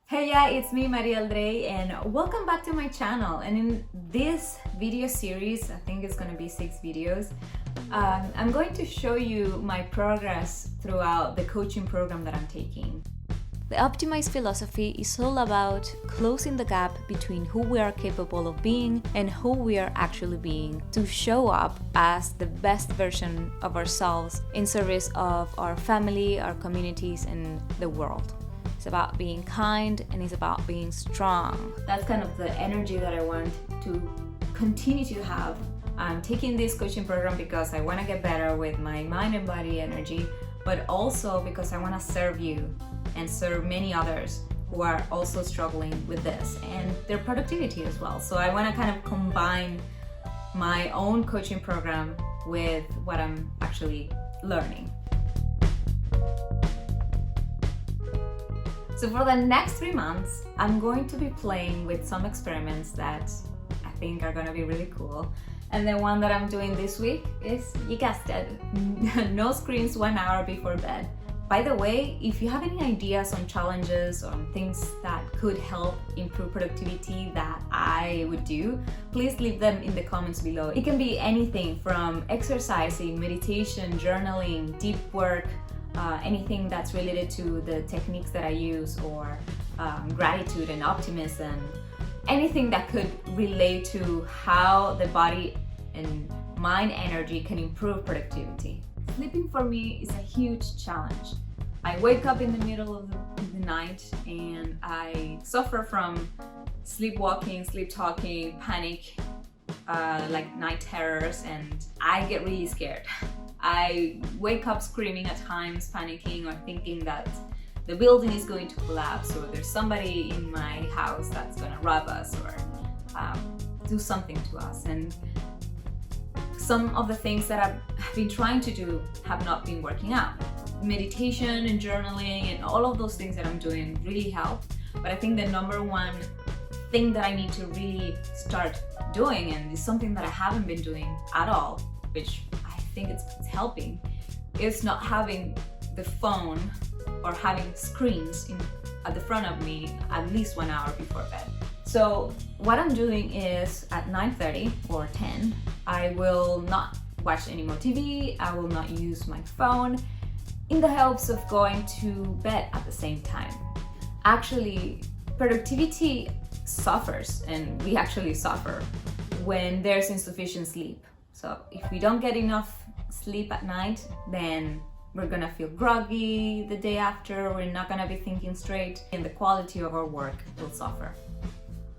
Hey, yeah, it's me, Maria Aldrey, and welcome back to my channel. And in this video series, I think it's going to be 6 videos, I'm going to show you my progress throughout the coaching program that I'm taking. The Optimized philosophy is all about closing the gap between who we are capable of being and who we are actually being to show up as the best version of ourselves in service of our family, our communities, and the world. It's about being kind and it's about being strong. That's kind of the energy that I want to continue to have. I'm taking this coaching program because I want to get better with my mind and body energy, but also because I want to serve you and serve many others who are also struggling with this and their productivity as well. So I want to kind of combine my own coaching program with what I'm actually learning. So for the next 3 months, I'm going to be playing with some experiments that I think are going to be really cool. And the one that I'm doing this week is, you guessed it, no screens 1 hour before bed. By the way, if you have any ideas on challenges or things that could help improve productivity that I would do, please leave them in the comments below. It can be anything from exercising, meditation, journaling, deep work, anything that's related to the techniques that I use, or gratitude and optimism, anything that could relate to how the body and mind energy can improve productivity. Sleeping for me is a huge challenge. I wake up in the middle of the night and I suffer from sleepwalking, sleep talking, panic, like night terrors, and I get really scared. I wake up screaming at times, panicking or thinking that the building is going to collapse, or there's somebody in my house that's going to rob us or do something to us. And some of the things that I've been trying to do have not been working out. Meditation and journaling and all of those things that I'm doing really help. But I think the number one thing that I need to really start doing, and is something that I haven't been doing at all, which I think it's helping, is not having the phone or having screens at the front of me at least 1 hour before bed. So what I'm doing is at 9:30 or 10, I will not watch any more TV, I will not use my phone, in the hopes of going to bed at the same time. Actually, productivity suffers, and we actually suffer when there's insufficient sleep. So if we don't get enough sleep at night, then we're gonna feel groggy the day after, we're not gonna be thinking straight, and the quality of our work will suffer.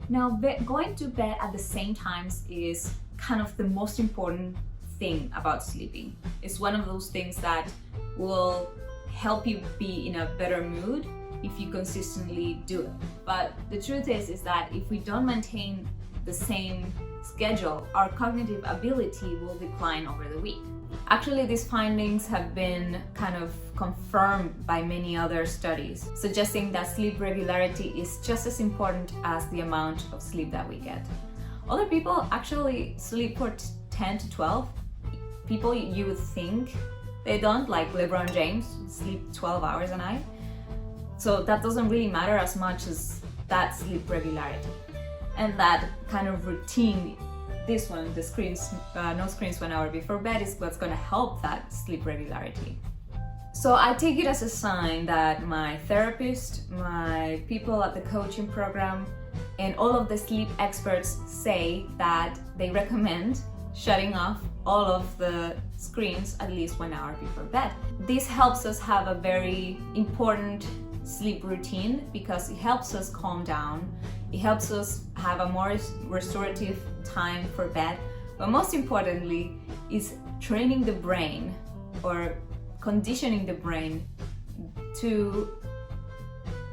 Now, going to bed at the same times is kind of the most important thing about sleeping. It's one of those things that will help you be in a better mood if you consistently do it. But the truth is that if we don't maintain the same schedule, our cognitive ability will decline over the week. Actually, these findings have been kind of confirmed by many other studies, suggesting that sleep regularity is just as important as the amount of sleep that we get. Other people actually sleep for 10 to 12. People you would think they don't, like LeBron James, sleep 12 hours a night. So that doesn't really matter as much as that sleep regularity. And that kind of routine, this one, the screens, no screens 1 hour before bed, is what's going to help that sleep regularity. So I take it as a sign that my therapist, my people at the coaching program, and all of the sleep experts say that they recommend shutting off all of the screens at least 1 hour before bed. This helps us have a very important sleep routine because it helps us calm down. It helps us have a more restorative time for bed. But most importantly, is training the brain or conditioning the brain to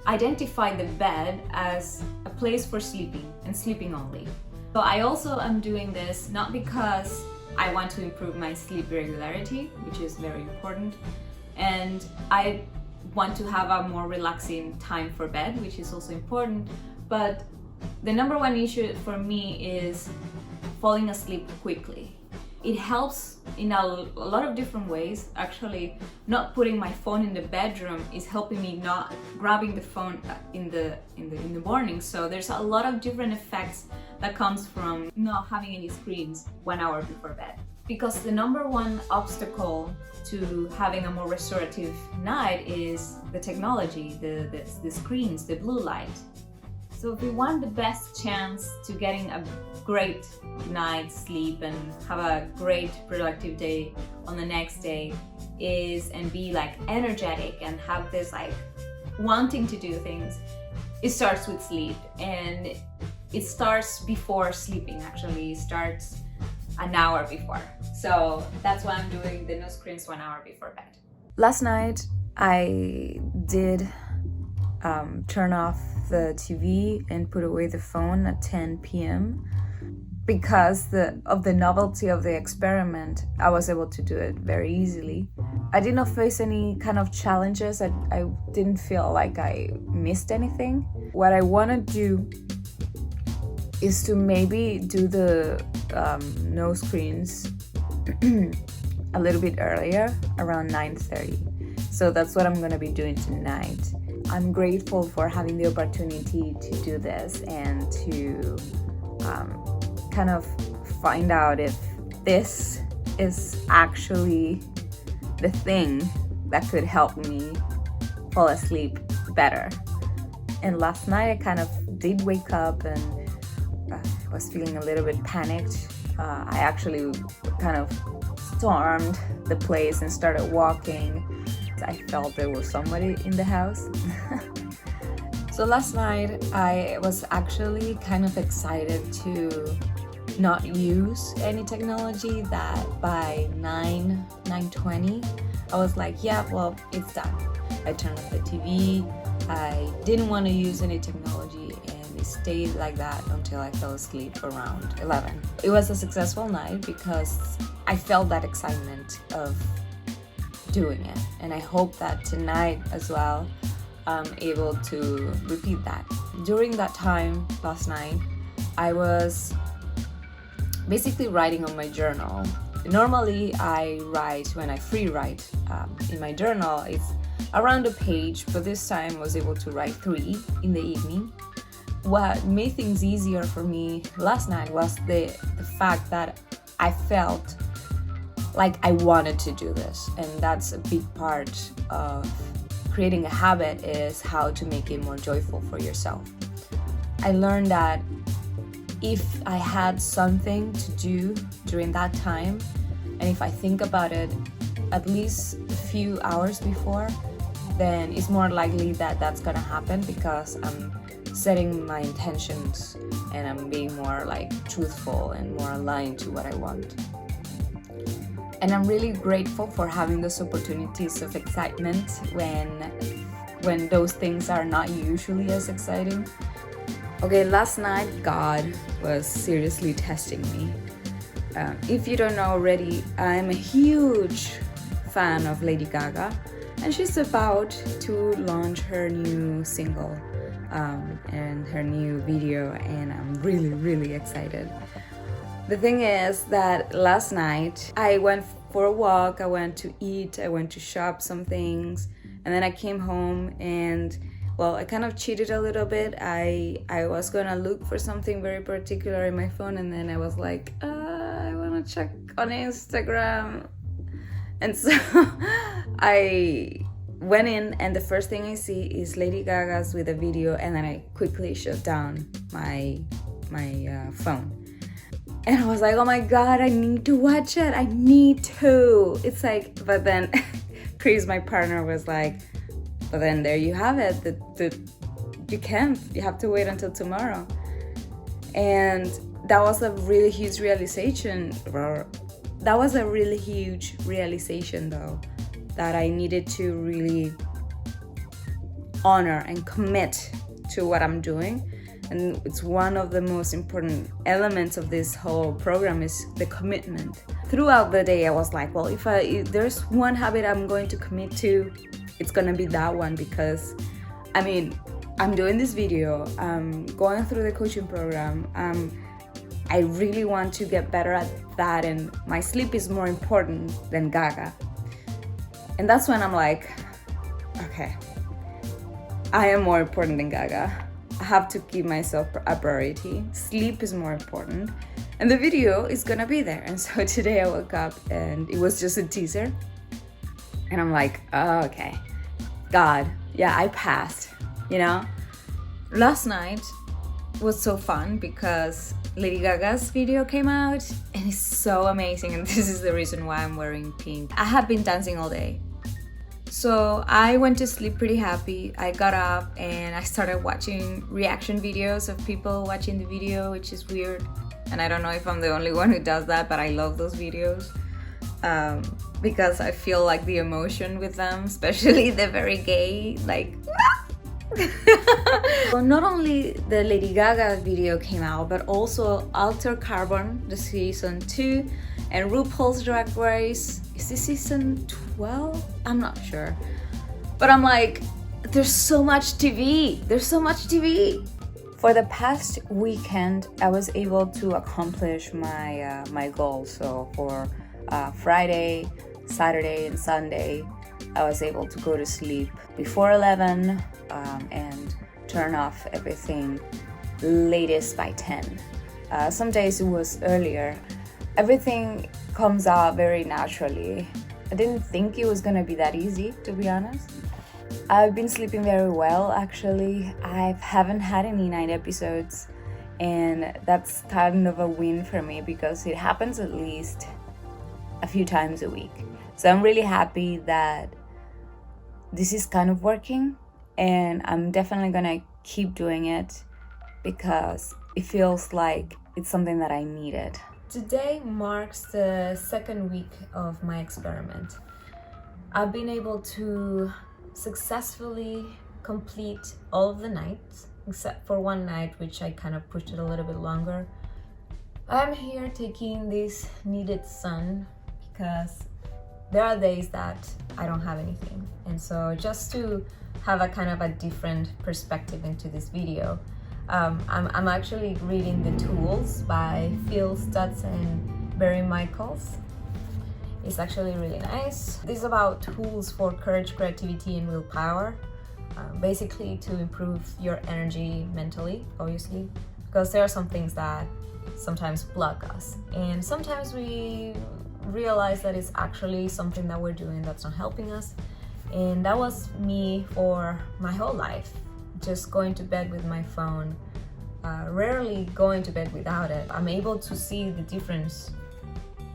identify the bed as a place for sleeping and sleeping only. So I also am doing this not because I want to improve my sleep regularity, which is very important, and I want to have a more relaxing time for bed, which is also important, but the number one issue for me is falling asleep quickly. It helps in a lot of different ways. Actually, not putting my phone in the bedroom is helping me not grabbing the phone in the morning. So there's a lot of different effects that comes from not having any screens 1 hour before bed. Because the number one obstacle to having a more restorative night is the technology, the screens, the blue light. So if we want the best chance to getting a great night's sleep and have a great productive day on the next day and be like energetic and have this like wanting to do things, it starts with sleep, and it starts before sleeping. Actually, it starts an hour before. So that's why I'm doing the no screens 1 hour before bed. Last night I did turn off the TV and put away the phone at 10 p.m. Because of the novelty of the experiment, I was able to do it very easily. I did not face any kind of challenges. I didn't feel like I missed anything. What I want to do is to maybe do the no screens a little bit earlier, around 9:30. So that's what I'm gonna be doing tonight. I'm grateful for having the opportunity to do this and to kind of find out if this is actually the thing that could help me fall asleep better. And last night I kind of did wake up and was feeling a little bit panicked. I actually kind of stormed the place and started walking. I felt there was somebody in the house. So last night I was actually kind of excited to not use any technology. That by 9:20 I was like, yeah, well, it's done. I turned off the TV. I didn't want to use any technology, and it stayed like that until I fell asleep around 11. It was a successful night because I felt that excitement of doing it, and I hope that tonight as well I'm able to repeat that. During that time last night, I was basically writing on my journal. Normally I write when I free write in my journal. It's around a page, but this time I was able to write 3 in the evening. What made things easier for me last night was the fact that I felt like I wanted to do this, and that's a big part of creating a habit, is how to make it more joyful for yourself. I learned that if I had something to do during that time, and if I think about it at least a few hours before, then it's more likely that that's gonna happen, because I'm setting my intentions and I'm being more like truthful and more aligned to what I want. And I'm really grateful for having those opportunities of excitement when those things are not usually as exciting. Okay, last night God was seriously testing me. If you don't know already, I'm a huge fan of Lady Gaga, and she's about to launch her new single and her new video, and I'm really, really excited. The thing is that last night I went for a walk, I went to eat, I went to shop some things, and then I came home and, well, I kind of cheated a little bit. I was gonna look for something very particular in my phone, and then I was like, I wanna check on Instagram. And so I went in, and the first thing I see is Lady Gaga's with a video, and then I quickly shut down my phone. And I was like, oh my God, I need to watch it. I need to. It's like, but then Chris, my partner, was like, but then there you have it. You can't. You have to wait until tomorrow. And that was a really huge realization. That was a really huge realization, though, that I needed to really honor and commit to what I'm doing. And it's one of the most important elements of this whole program is the commitment. Throughout the day, I was like, well, if there's one habit I'm going to commit to, it's gonna be that one, because I mean, I'm doing this video, I'm going through the coaching program, I'm I really want to get better at that, and my sleep is more important than Gaga. And that's when I'm like, okay, I am more important than Gaga. I have to give myself a priority. Sleep is more important. And the video is gonna be there. And so today I woke up and it was just a teaser. And I'm like, oh, okay, God, yeah, I passed, you know? Last night was so fun because Lady Gaga's video came out and it's so amazing, and this is the reason why I'm wearing pink. I have been dancing all day. So I went to sleep pretty happy. I got up and I started watching reaction videos of people watching the video, which is weird. And I don't know if I'm the only one who does that, but I love those videos because I feel like the emotion with them, especially the very gay, like, well, not only the Lady Gaga video came out, but also Altered Carbon, the season 2, and RuPaul's Drag Race. Is this season 12? I'm not sure. But I'm like, there's so much TV. There's so much TV. For the past weekend, I was able to accomplish my my goals. So for Friday, Saturday, and Sunday, I was able to go to sleep before 11 and turn off everything latest by 10. Some days it was earlier. Everything comes out very naturally. I didn't think it was gonna be that easy, to be honest. I've been sleeping very well, actually. I haven't had any night episodes, and that's kind of a win for me because it happens at least a few times a week. So I'm really happy that this is kind of working, and I'm definitely gonna keep doing it because it feels like it's something that I needed. Today marks the second week of my experiment. I've been able to successfully complete all of the nights, except for one night, which I kind of pushed it a little bit longer. I'm here taking this needed sun because there are days that I don't have anything. And so just to have a kind of a different perspective into this video, I'm actually reading The Tools by Phil Stutz and Barry Michaels. It's actually really nice. This is about tools for courage, creativity, and willpower. Basically to improve your energy mentally, obviously, because there are some things that sometimes block us. And sometimes we realize that it's actually something that we're doing that's not helping us. And that was me for my whole life. Just going to bed with my phone, rarely going to bed without it. I'm able to see the difference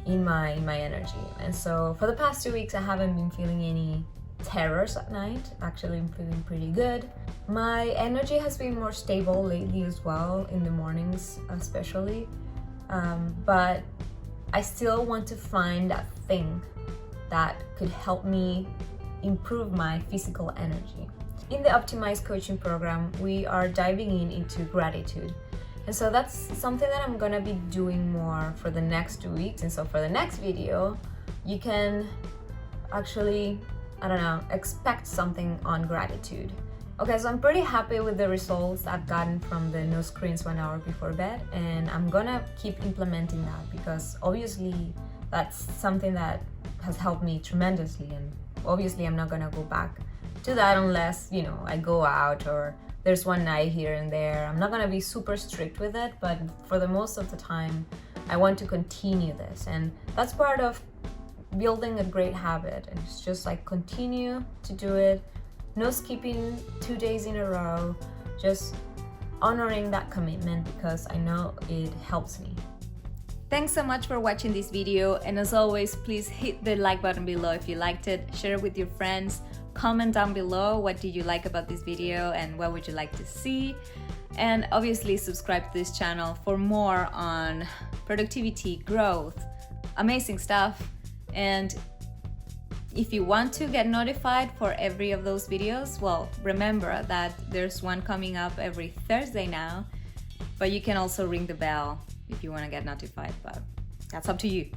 in my energy. And so for the past 2 weeks, I haven't been feeling any terrors at night. Actually, I'm feeling pretty good. My energy has been more stable lately as well, in the mornings especially. But I still want to find that thing that could help me improve my physical energy. In the Optimized Coaching Program, we are diving into gratitude. And so that's something that I'm gonna be doing more for the next 2 weeks. And so for the next video, you can actually, I don't know, expect something on gratitude. Okay, so I'm pretty happy with the results I've gotten from the no screens 1 hour before bed. And I'm gonna keep implementing that because obviously that's something that has helped me tremendously. And obviously I'm not gonna go back to that unless, you know, I go out or there's one night here and there. I'm not gonna be super strict with it, but for the most of the time, I want to continue this. And that's part of building a great habit. And it's just like continue to do it. No skipping 2 days in a row, just honoring that commitment because I know it helps me. Thanks so much for watching this video, and as always, please hit the like button below if you liked it, share it with your friends, comment down below what did you like about this video and what would you like to see, and obviously subscribe to this channel for more on productivity, growth, amazing stuff. And if you want to get notified for every of those videos, well, remember that there's one coming up every Thursday now, but you can also ring the bell if you want to get notified, but that's up to you.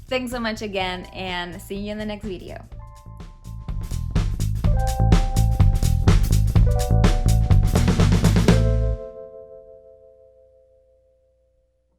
Thanks so much again, and see you in the next video.